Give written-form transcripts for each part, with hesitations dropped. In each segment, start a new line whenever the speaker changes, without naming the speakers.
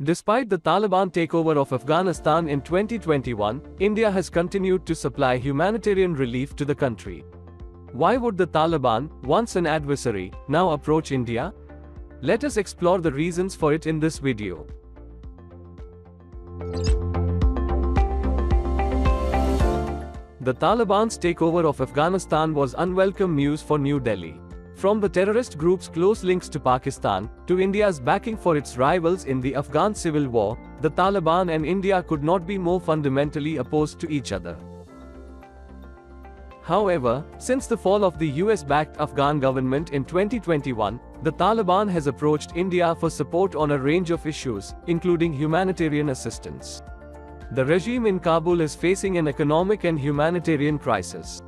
Despite the Taliban takeover of Afghanistan in 2021, India has continued to supply humanitarian relief to the country. Why would the Taliban, once an adversary, now approach India? Let us explore the reasons for it in this video. The Taliban's takeover of Afghanistan was unwelcome news for New Delhi. From the terrorist group's close links to Pakistan, to India's backing for its rivals in the Afghan civil war, the Taliban and India could not be more fundamentally opposed to each other. However, since the fall of the US-backed Afghan government in 2021, the Taliban has approached India for support on a range of issues, including humanitarian assistance. The regime in Kabul is facing an economic and humanitarian crisis.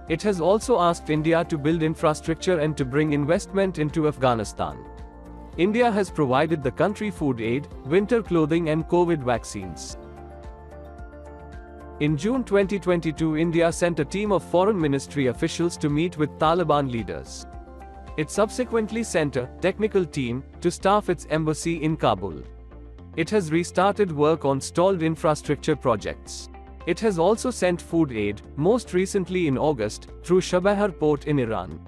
It has also asked India to build infrastructure and to bring investment into Afghanistan. India has provided the country food aid, winter clothing and COVID vaccines. In June 2022, India sent a team of foreign ministry officials to meet with Taliban leaders. It subsequently sent a technical team to staff its embassy in Kabul. It has restarted work on stalled infrastructure projects. It has also sent food aid, most recently in August, through Chabahar port in Iran.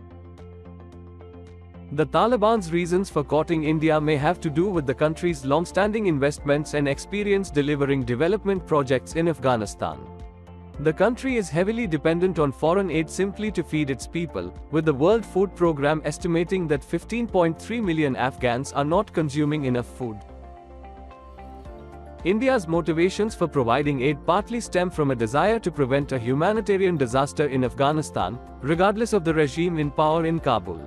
The Taliban's reasons for courting India may have to do with the country's long-standing investments and experience delivering development projects in Afghanistan. The country is heavily dependent on foreign aid simply to feed its people, with the World Food Programme estimating that 15.3 million Afghans are not consuming enough food. India's motivations for providing aid partly stem from a desire to prevent a humanitarian disaster in Afghanistan, regardless of the regime in power in Kabul.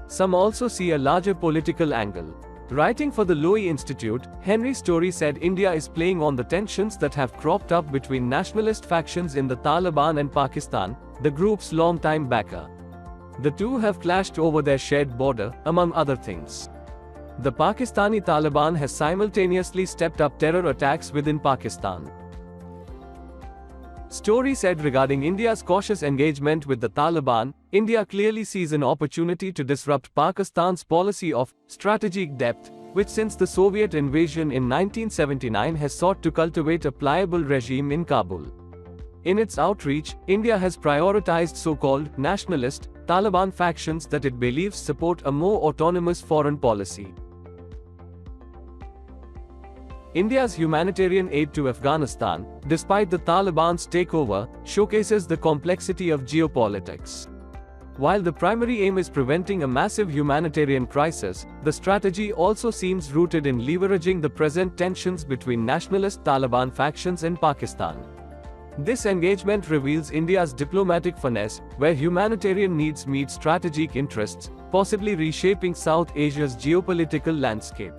Some also see a larger political angle. Writing for the Lowy Institute, Henry Story said India is playing on the tensions that have cropped up between nationalist factions in the Taliban and Pakistan, the group's longtime backer. The two have clashed over their shared border, among other things. The Pakistani Taliban has simultaneously stepped up terror attacks within Pakistan. Story said regarding India's cautious engagement with the Taliban, India clearly sees an opportunity to disrupt Pakistan's policy of strategic depth, which since the Soviet invasion in 1979 has sought to cultivate a pliable regime in Kabul. In its outreach, India has prioritized so-called nationalist Taliban factions that it believes support a more autonomous foreign policy. India's humanitarian aid to Afghanistan, despite the Taliban's takeover, showcases the complexity of geopolitics. While the primary aim is preventing a massive humanitarian crisis, the strategy also seems rooted in leveraging the present tensions between nationalist Taliban factions in Pakistan. This engagement reveals India's diplomatic finesse, where humanitarian needs meet strategic interests, possibly reshaping South Asia's geopolitical landscape.